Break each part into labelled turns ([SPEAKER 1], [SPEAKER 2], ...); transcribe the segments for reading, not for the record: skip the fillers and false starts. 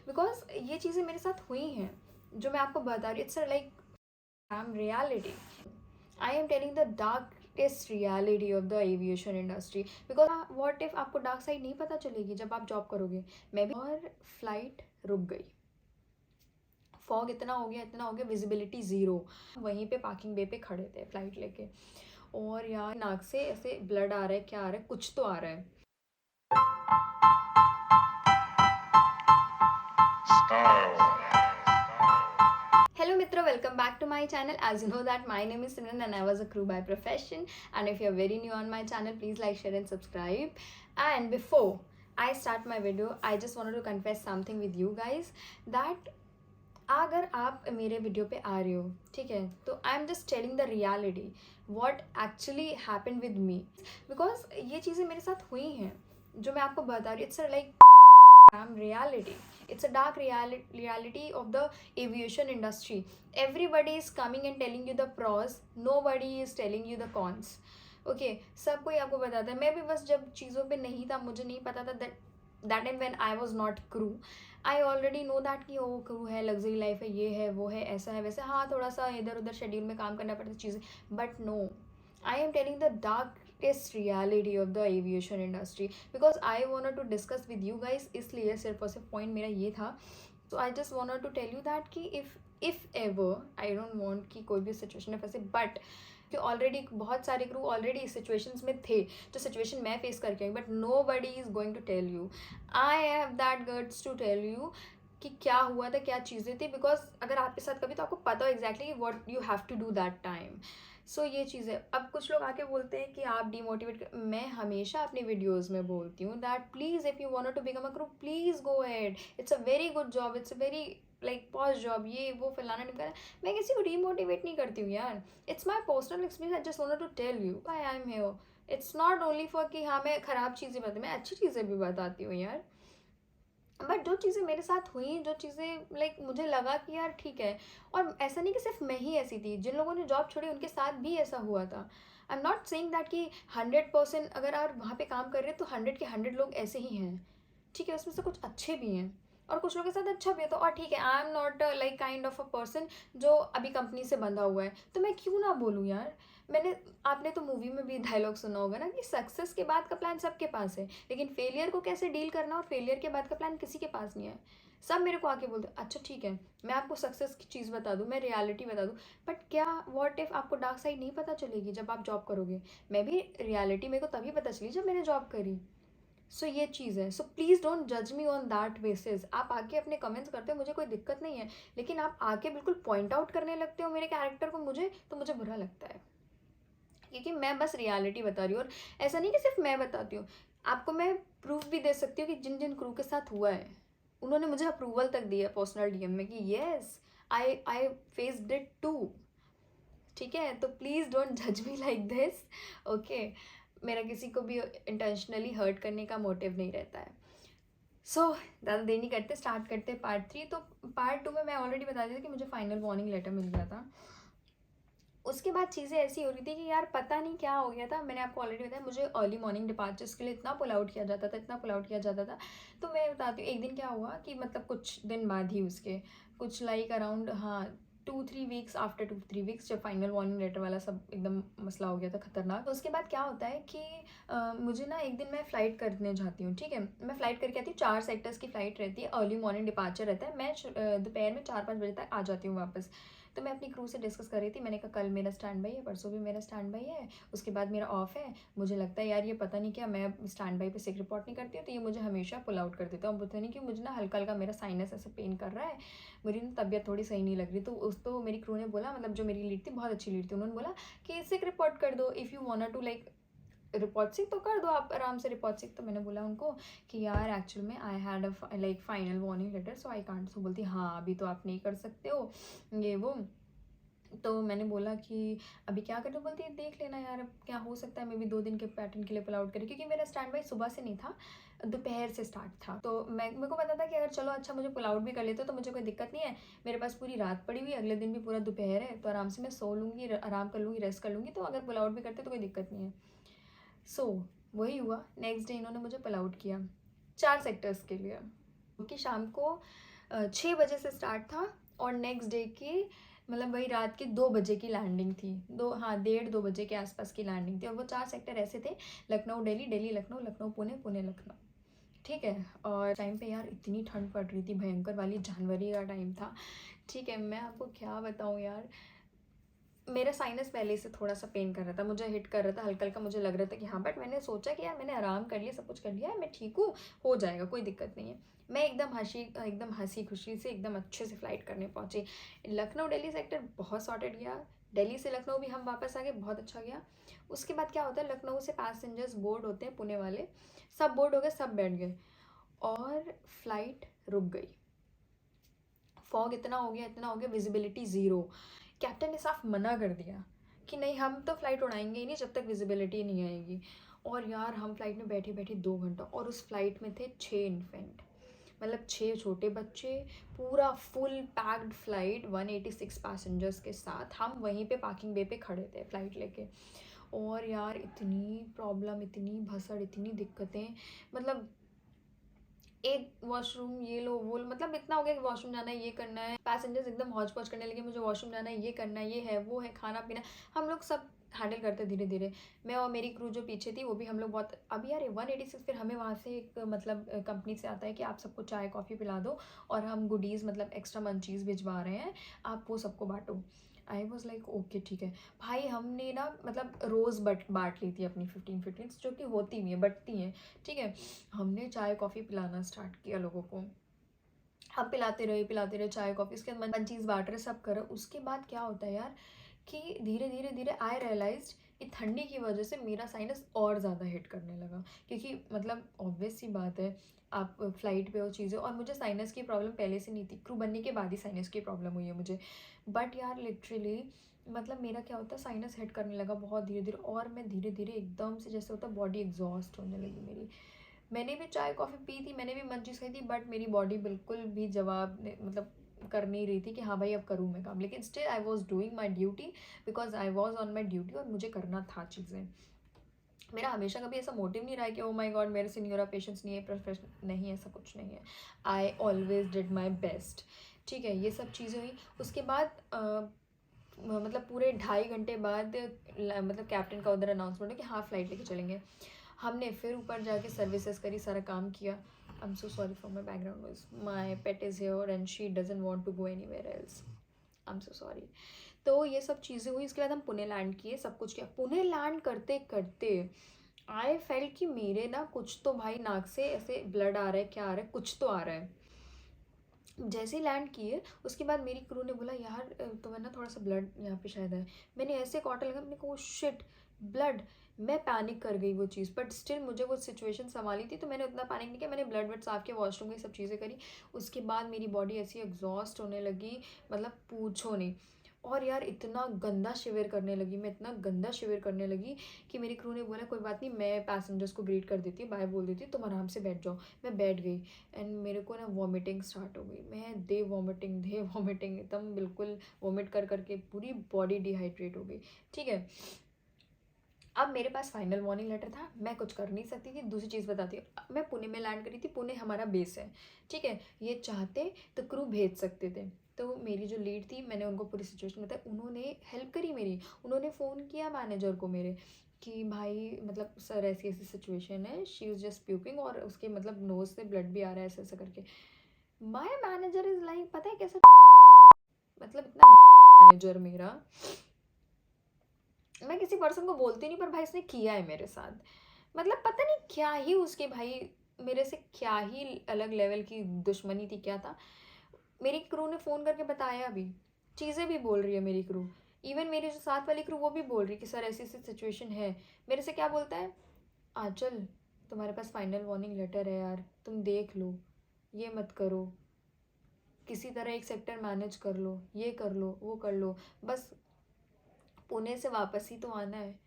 [SPEAKER 1] Because ये चीज़ें मेरे साथ हुई हैं जो मैं आपको बता रही हूँ. It's like I am reality. I am telling the darkest reality of the aviation industry. Because what if आपको डार्क साइड नहीं पता चलेगी जब आप जॉब करोगे. मैं भी, और फ्लाइट रुक गई. फॉग इतना हो गया, विजिबिलिटी ज़ीरो. वहीं पे पार्किंग बे पे खड़े थे फ्लाइट लेके, और यार नाक से ऐसे ब्लड आ रहा है, क्या आ रहा है, कुछ तो आ रहा है. Hello Mitra, welcome back to my channel. As you know that my name is Simran and I was a crew by profession. And if you are very new on my channel, please like, share and subscribe. And before I start my video, I just wanted to confess something with you guys that अगर आप मेरे video पे आ रहे हो, ठीक है, तो I am just telling the reality what actually happened with me. Because ये चीज़ें मेरे साथ हुई हैं जो मैं आपको बता रही हूँ. It's like reality. It's a dark reality of the aviation industry. Everybody is coming and telling you the pros, nobody is telling you the cons. Okay सब कोई आपको बताता है. मैं भी बस जब चीज़ों पे नहीं था, मुझे नहीं पता था that time when I was not crew, I already know that कि वो क्रू है, लग्जरी लाइफ है, ये है, वो है, ऐसा है, वैसे. हाँ, थोड़ा सा इधर उधर शेड्यूल में काम करना पड़ता है चीज़ें, but no, I am telling the darkest reality of the aviation industry because I wanted to discuss with you guys. इसलिए सिर्फ और सिर्फ पॉइंट मेरा ये था. So I just wanted to tell you that कि if ever I don't want कि कोई भी सिचुएशन में फंसे, बट कि ऑलरेडी बहुत सारे क्रू ऑलरेडी इस सिचुएशंस में थे जो सिचुएशन मैं फेस करके आई, but nobody is going to tell you. I have that guts to tell you कि क्या हुआ था, क्या चीज़ें थी. बिकॉज अगर आपके साथ कभी, तो आपको पता हो exactly what you have to do that time. So ये चीज़ है. अब कुछ लोग आके बोलते हैं कि आप डिमोटिवेट. मैं हमेशा अपनी वीडियोज़ में बोलती हूँ that please if you want to become a crew, please go ahead. It's a very good job, it's a very like pause job, ये वो फलाना निकला. मैं किसी को डिमोटिवेट नहीं करती हूँ यार. It's my personal experience. I just wanted to tell you I am here. It's not only for कि हाँ मैं ख़राब चीज़ें बताती, मैं अच्छी चीज़ें भी बताती हूँ यार. बट जो चीज़ें मेरे साथ हुई, जो चीज़ें लाइक मुझे लगा कि यार ठीक है. और ऐसा नहीं कि सिर्फ मैं ही ऐसी थी, जिन लोगों ने जॉब छोड़ी उनके साथ भी ऐसा हुआ था. I am not saying that कि 100% अगर आप वहाँ पे काम कर रहे हैं तो 100 के 100 लोग ऐसे ही हैं. ठीक है, उसमें से कुछ अच्छे भी हैं और कुछ लोगों के साथ अच्छा भी होता है. और ठीक है, I am not like kind of a person जो अभी कंपनी से बंधा हुआ है, तो मैं क्यों ना बोलूँ यार. आपने तो मूवी में भी डायलॉग सुना होगा ना कि सक्सेस के बाद का प्लान सबके पास है, लेकिन फेलियर को कैसे डील करना और फेलियर के बाद का प्लान किसी के पास नहीं है. सब मेरे को आके बोलते अच्छा ठीक है, मैं आपको सक्सेस की चीज़ बता दूँ, मैं रियलिटी बता दूँ, बट क्या व्हाट इफ़ आपको डार्क साइड नहीं पता चलेगी जब आप जॉब करोगे. मैं भी रियलिटी मेरे को तभी पता चली जब मैंने जॉब करी. सो ये चीज़ है. सो प्लीज़ डोंट जज मी ऑन दैट बेसिस. आप आके अपने कमेंट्स करते हो, मुझे कोई दिक्कत नहीं है, लेकिन आप आके बिल्कुल पॉइंट आउट करने लगते हो मेरे कैरेक्टर को, मुझे तो मुझे बुरा लगता है. क्योंकि मैं बस रियलिटी बता रही हूँ. और ऐसा नहीं कि सिर्फ मैं बताती हूँ, आपको मैं प्रूफ भी दे सकती हूँ कि जिन जिन क्रू के साथ हुआ है उन्होंने मुझे अप्रूवल तक दी है पर्सनल डीएम में कि yes I faced it too. ठीक है, तो प्लीज़ डोंट जज मी लाइक दिस. ओके, मेरा किसी को भी इंटेंशनली हर्ट करने का मोटिव नहीं रहता है. सो ज़्यादा देर नहीं करते, स्टार्ट करते पार्ट 3. तो पार्ट 2 में मैं ऑलरेडी बता दी थी कि मुझे फाइनल वार्निंग लेटर मिल गया था. उसके बाद चीज़ें ऐसी हो रही थी कि यार पता नहीं क्या हो गया था. मैंने आपको ऑलरेडी बताया, मुझे अर्ली मॉर्निंग डिपार्चर्स के लिए इतना पुल आउट किया जाता था, इतना पुल आउट किया जाता था. तो मैं बताती हूँ एक दिन क्या हुआ कि मतलब कुछ दिन बाद ही उसके कुछ लाइक अराउंड, हाँ, 2-3 वीक्स, आफ्टर 2-3 वीक्स जब फाइनल वार्निंग लेटर वाला सब एकदम मसला हो गया था खतरनाक. तो उसके बाद क्या होता है कि मुझे ना एक दिन मैं फ़्लाइट करने जाती हूँ. ठीक है, मैं फ़्लाइट करके आती हूँ, 4 सेक्टर्स की फ़्लाइट रहती है, अर्ली मॉर्निंग डिपार्चर रहता है. मैं दोपहर में 4-5 बजे तक आ जाती हूँ वापस. तो मैं अपनी क्रू से डिस्कस कर रही थी. मैंने कहा कल मेरा स्टैंड बाई है, परसों भी मेरा स्टैंड बाई है, उसके बाद मेरा ऑफ है. मुझे लगता है यार ये पता नहीं क्या, मैं स्टैंड बाई पे सिक रिपोर्ट नहीं करती हूँ तो ये मुझे हमेशा पुल आउट कर देता हूँ. पता नहीं क्यों मुझे ना हल्का हल्का मेरा साइनस ऐसे पेन कर रहा है, मेरी ना तबीयत थोड़ी सही नहीं लग रही. तो मेरी क्रू ने बोला, मतलब जो मेरी लीड थी, बहुत अच्छी लीड थी, उन्होंने बोला कि सिक रिपोर्ट कर दो. If you want to like report sick तो कर दो आप आराम से रिपोर्ट सिक. तो मैंने बोला उनको कि यार एक्चुअल में I had a like final warning letter so I can't. So बोलती हाँ अभी तो आप नहीं कर सकते हो ये वो. तो मैंने बोला कि अभी क्या करूँ. बोलती है देख लेना यार, अब क्या हो सकता है, मैं भी 2 दिन के पैटर्न के लिए पुल आउट करी, क्योंकि मेरा स्टैंड बाई सुबह से नहीं था, दोपहर से स्टार्ट था. तो मेरे को पता था कि अगर चलो अच्छा मुझे पुल आउट भी कर लेते तो मुझे कोई दिक्कत नहीं है. मेरे पास पूरी रात पड़ी हुई, अगले दिन भी पूरा दोपहर है, तो आराम से मैं सो लूँगी, आराम कर लूँगी, रेस्ट कर लूँगी. तो अगर पुल आउट भी करते तो कोई दिक्कत नहीं है. सो वही हुआ. नेक्स्ट डे इन्होंने मुझे पुल आउट किया 4 सेक्टर्स के लिए. कि शाम को 6 बजे से स्टार्ट था और नेक्स्ट डे की मतलब वही रात के 2 बजे की लैंडिंग थी, 1:30-2 बजे के आसपास की लैंडिंग थी। और वो 4 सेक्टर ऐसे थे, लखनऊ दिल्ली, दिल्ली लखनऊ, लखनऊ पुणे, पुणे लखनऊ, ठीक है। और टाइम पे यार इतनी ठंड पड़ रही थी, भयंकर वाली जनवरी का टाइम था, ठीक है। मैं आपको क्या बताऊँ यार, मेरा साइनस पहले से थोड़ा सा पेन कर रहा था, मुझे हिट कर रहा था हल्का हल्का, मुझे लग रहा था कि हाँ, बट मैंने सोचा कि यार मैंने आराम कर लिया, सब कुछ कर लिया है, मैं ठीक हूँ, हो जाएगा, कोई दिक्कत नहीं है। मैं एकदम हंसी खुशी से एकदम अच्छे से फ्लाइट करने पहुंची। लखनऊ दिल्ली सेक्टर बहुत सॉर्टेड गया, दिल्ली से लखनऊ भी हम वापस आ गए, बहुत अच्छा गया। उसके बाद क्या होता है, लखनऊ से पैसेंजर्स बोर्ड होते हैं, पुणे वाले सब बोर्ड हो गए, सब बैठ गए और फ्लाइट रुक गई। फॉग इतना हो गया, विजिबिलिटी ज़ीरो। कैप्टन ने साफ मना कर दिया कि नहीं, हम तो फ्लाइट उड़ाएंगे ही नहीं जब तक विजिबिलिटी नहीं आएगी। और यार हम फ्लाइट में बैठे बैठे 2 घंटा, और उस फ्लाइट में थे 6 इन्फेंट, मतलब 6 छोटे बच्चे, पूरा फुल पैक्ड फ्लाइट 186 पैसेंजर्स के साथ। हम वहीं पे पार्किंग बे पे खड़े थे फ्लाइट लेके। और यार इतनी प्रॉब्लम, इतनी भसड़, इतनी दिक्कतें, मतलब एक वॉशरूम ये लो वो लो, मतलब इतना हो गया कि वॉशरूम जाना है, ये करना है, पैसेंजर्स एकदम हौच पौच करने लगे, मुझे वॉशरूम जाना है, ये करना है, ये है वो है, खाना पीना। हम लोग सब हैंडल करते धीरे धीरे, मैं और मेरी क्रू जो पीछे थी वो भी, हम लोग बहुत। अभी यार 186, फिर हमें वहाँ से एक मतलब कंपनी से आता है कि आप सबको चाय कॉफ़ी पिला दो और हम गुडीज़ मतलब एक्स्ट्रा मंचीज़ भिजवा रहे हैं, आप वो सबको बांटो। आई वॉज लाइक ओके ठीक है भाई। हमने ना मतलब रोज़ बांट ली थी अपनी 15 जो कि होती नहीं है, बटती हैं, ठीक है। हमने चाय कॉफ़ी पिलाना स्टार्ट किया लोगों को, हम पिलाते रहे चाय कॉफ़ी, उसके बाद चीज़ बांट रहे, सब करो। उसके बाद क्या होता है यार कि धीरे धीरे धीरे आई रियलाइज कि ठंडी की वजह से मेरा साइनस और ज़्यादा हिट करने लगा, क्योंकि मतलब ऑब्वियस सी बात है, आप फ्लाइट पे हो चीज़ें, और मुझे साइनस की प्रॉब्लम पहले से नहीं थी, क्रू बनने के बाद ही साइनस की प्रॉब्लम हुई है मुझे। बट यार लिटरली मतलब मेरा क्या होता है, साइनस हिट करने लगा बहुत धीरे धीरे, और मैं धीरे धीरे एकदम से जैसे होता बॉडी एग्जॉस्ट होने लगी मेरी। मैंने भी चाय कॉफ़ी पी थी, मैंने भी मंचीज़ खाई थी, बट मेरी बॉडी बिल्कुल भी जवाब मतलब कर नहीं रही थी कि हाँ भाई अब करूँ मैं काम। लेकिन still I was doing my duty, because I was on my duty, और मुझे करना था चीज़ें। मेरा हमेशा कभी ऐसा मोटिव नहीं रहा है कि ओ माई गॉड मेरे से नहीं हो रहा, पेशेंस नहीं है, प्रोफेशन नहीं है, ऐसा कुछ नहीं है। I always did my best, ठीक है। ये सब चीज़ें हुई। उसके बाद मतलब पूरे 2.5 घंटे बाद मतलब कैप्टन का उधर अनाउंसमेंट है कि हाँ फ्लाइट लेके चलेंगे। हमने फिर ऊपर जाके सर्विसेज करी, सारा काम किया। I am so sorry for my background noise, my pet is here and she doesn't want to go anywhere else, I am so sorry. तो ये सब चीज़ें हुई। इसके बाद हम पुणे लैंड किए, सब कुछ किया। पुणे लैंड करते करते आई फेल्ट कि मेरे ना कुछ तो भाई नाक से ऐसे ब्लड आ रहा है, क्या आ रहा है, कुछ तो आ रहा है। जैसे ही लैंड किए उसके बाद मेरी क्रू ने बोला यार तुम्हें ना थोड़ा सा ब्लड यहाँ पे शायद है। मैंने ऐसे कॉटन लगा, मैंने कहा शिट ब्लड। मैं पैनिक कर गई वो चीज़, बट स्टिल मुझे वो सिचुएशन संभाली थी, तो मैंने उतना पैनिक नहीं किया। मैंने ब्लड वड साफ किया, वॉशरूम की सब चीज़ें करी। उसके बाद मेरी बॉडी ऐसी एग्जॉस्ट होने लगी, मतलब पूछो नहीं। और यार इतना गंदा शिविर करने लगी मैं, इतना गंदा शिविर करने लगी कि मेरी क्रू ने बोला कोई बात नहीं, मैं पैसेंजर्स को ग्रीट कर देती, बाय बोल देती, तुम आराम से बैठ जाओ। मैं बैठ गई एंड मेरे को ना वॉमिटिंग स्टार्ट हो गई। मैं दे वॉमिटिंग एकदम बिल्कुल वॉमिट कर करके पूरी बॉडी डिहाइड्रेट हो गई, ठीक है। अब मेरे पास फाइनल वार्निंग लेटर था, मैं कुछ कर नहीं सकती थी। दूसरी चीज़ बताती हूँ, मैं पुणे में लैंड करी थी, पुणे हमारा बेस है, ठीक है। ये चाहते तो क्रू भेज सकते थे। तो मेरी जो लीड थी, मैंने उनको पूरी सिचुएशन बताई, उन्होंने हेल्प करी मेरी। उन्होंने फ़ोन किया मैनेजर को मेरे कि भाई मतलब सर ऐसी ऐसी सिचुएशन है, शी इज़ जस्ट प्यूकिंग, और उसके मतलब नोज से ब्लड भी आ रहा है, ऐसा ऐसा करके। माई मैनेजर इज़ लाइक, पता है कैसा मतलब इतना मैनेजर मेरा, मैं किसी पर्सन को बोलती नहीं, पर भाई इसने किया है मेरे साथ। मतलब पता नहीं क्या ही उसके भाई मेरे से क्या ही अलग लेवल की दुश्मनी थी, क्या था। मेरी क्रू ने फ़ोन करके बताया भी, चीज़ें भी बोल रही है मेरी क्रू। इवन मेरी जो साथ वाली क्रू वो भी बोल रही है कि सर ऐसी ऐसी सिचुएशन है। मेरे से क्या बोलता है, आंचल तुम्हारे पास फाइनल वार्निंग लेटर है यार, तुम देख लो, ये मत करो, किसी तरह एक सेक्टर मैनेज कर लो, ये कर लो, वो कर लो, बस पुणे से वापस ही तो आना है।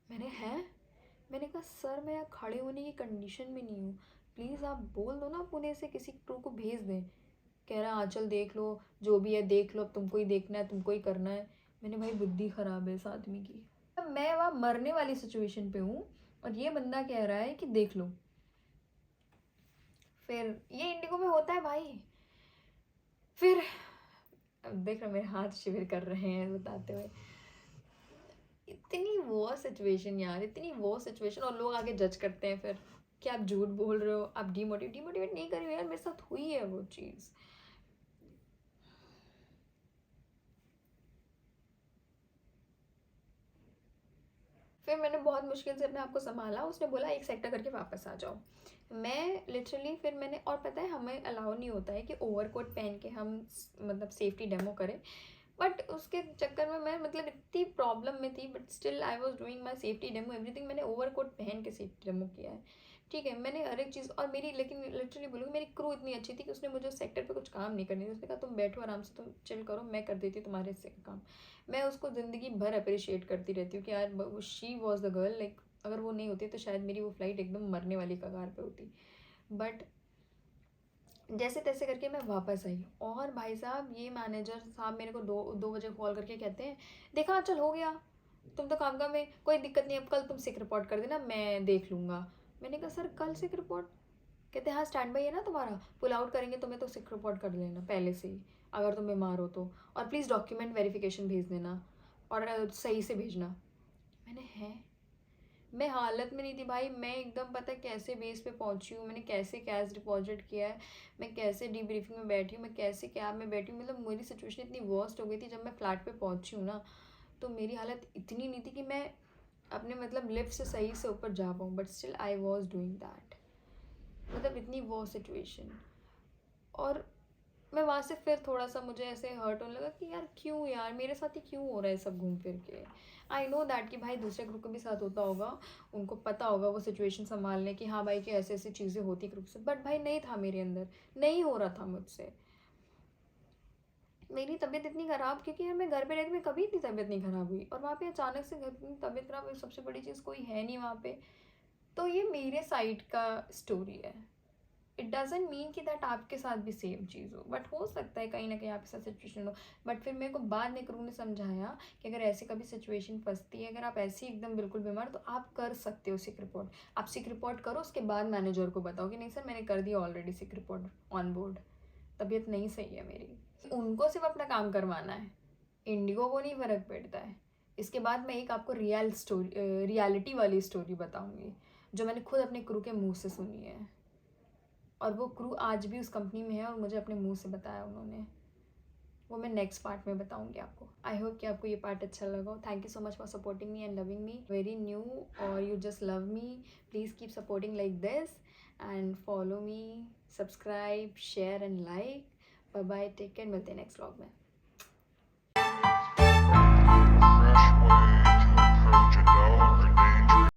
[SPEAKER 1] मैंने कहा सर मैं यहाँ खड़े होने की कंडीशन में नहीं हूँ, प्लीज़ आप बोल दो ना पुणे से किसी क्रू को भेज दें। कह रहा आंचल देख लो, जो भी है देख लो, अब तुमको ही देखना है, तुमको ही करना है। मैंने भाई बुद्धि ख़राब है इस आदमी की। अब मैं वहाँ मरने वाली सिचुएशन पे हूँ और ये बंदा कह रहा है कि देख लो। फिर ये इंडिगो में होता है भाई, फिर अब देख रहे मेरे हाथ शिविर कर रहे हैं बताते हुए। इतनी वो सिचुएशन यार, इतनी वो सिचुएशन, और लोग आगे जज करते हैं फिर कि आप झूठ बोल रहे हो, आप डिमोटिवेट नहीं कर रहे हो यार, मेरे साथ हुई है वो चीज़। फिर मैंने बहुत मुश्किल से अपने आप को संभाला, उसने बोला एक सेक्टर करके वापस आ जाओ। मैं लिटरली फिर मैंने, और पता है हमें अलाउ नहीं होता है कि ओवरकोट पहन के हम मतलब सेफ्टी डेमो करें, बट उसके चक्कर में मैं मतलब इतनी प्रॉब्लम में थी, but still I was doing my safety demo everything. मैंने ओवरकोट पहन के सेफ्टी डेमो किया है, ठीक है, मैंने हर एक चीज़, और मेरी लेकिन लिटरली बोलूँगी मेरी क्रू इतनी अच्छी थी कि उसने मुझे उस सेक्टर पे कुछ काम नहीं करने दिया। उसने कहा तुम बैठो आराम से, तुम चिल करो, मैं कर देती हूँ तुम्हारे हिस्से का काम। मैं उसको ज़िंदगी भर अप्रिशिएट करती रहती हूँ कि यार she was the girl, like अगर वो नहीं होती तो शायद मेरी वो फ्लाइट एकदम मरने वाली कगार पे होती। बट जैसे तैसे करके मैं वापस आई, और भाई साहब ये मैनेजर साहब मेरे को 2 बजे कॉल करके कहते हैं देखा चल हो गया, तुम तो काम का में कोई दिक्कत नहीं, अब कल तुम सिक रिपोर्ट कर देना, मैं देख लूँगा। मैंने कहा सर कल सिक रिपोर्ट? कहते हाँ स्टैंड बाई है ना तुम्हारा, पुल आउट करेंगे तुम्हें तो सिक रिपोर्ट कर लेना पहले से ही, अगर तुम बीमार हो तो, और प्लीज़ डॉक्यूमेंट वेरिफिकेशन भेज देना, और सही से भेजना। मैंने है, मैं हालत में नहीं थी भाई, मैं एकदम पता है कैसे बेस पे पहुंची हूँ, मैंने कैसे कैश डिपॉजिट किया है, मैं कैसे डीब्रीफिंग में बैठी हूँ, मैं कैसे कैब में बैठी हूँ, मतलब मेरी सिचुएशन इतनी वर्स्ट हो गई थी। जब मैं फ्लैट पे पहुंची हूँ ना, तो मेरी हालत इतनी नहीं थी कि मैं अपने मतलब लिफ्ट से सही से ऊपर जा पाऊँ, but still I was doing that, मतलब इतनी वो सिचुएशन। और मैं वहाँ से फिर थोड़ा सा मुझे ऐसे हर्ट होने लगा कि यार क्यों, यार मेरे साथ ही क्यों हो रहा है सब घूम फिर के। आई नो दैट कि भाई दूसरे ग्रुप के भी साथ होता होगा, उनको पता होगा वो सिचुएशन संभालने की, हाँ भाई कि ऐसे ऐसी चीज़ें होती ग्रुप से, बट भाई नहीं था मेरे अंदर, नहीं हो रहा था मुझसे। मेरी तबीयत इतनी ख़राब, क्योंकि यार मैं घर पे रहती, मैं कभी इतनी तबीयत नहीं ख़राब हुई, और वहाँ पे अचानक से घर की तबीयत ख़राब हुई, सबसे बड़ी चीज़ कोई है नहीं वहाँ पे। तो ये मेरे साइड का स्टोरी है। इट डजेंट मीन कि दैट आपके साथ भी सेम चीज़ हो, बट हो सकता है कहीं ना कहीं आपके साथ सिचुएशन हो। बट फिर मेरे को बाद में क्रू ने समझाया कि अगर ऐसे कभी सिचुएशन फंसती है, अगर आप ऐसे ही एकदम बिल्कुल बीमार, तो आप कर सकते हो सिक रिपोर्ट। आप सिक रिपोर्ट करो, उसके बाद मैनेजर को बताओ कि नहीं सर मैंने कर दिया already sick report on board, तबीयत नहीं सही है मेरी। उनको सिर्फ अपना काम करवाना है, इंडिगो को नहीं फ़र्क पड़ता है। इसके बाद मैं एक आपको रियलिटी वाली स्टोरी बताऊंगी, जो मैंने खुद अपने क्रू के मुंह से सुनी है, और वो क्रू आज भी उस कंपनी में है, और मुझे अपने मुंह से बताया उन्होंने। वो मैं नेक्स्ट पार्ट में बताऊंगी आपको। आई होप कि आपको ये पार्ट अच्छा लगा। Thank you so much for supporting me and loving me, very new और you just love me, please keep supporting like this and follow me, subscribe share and like. Bye bye, take care, मिलते हैं next vlog में।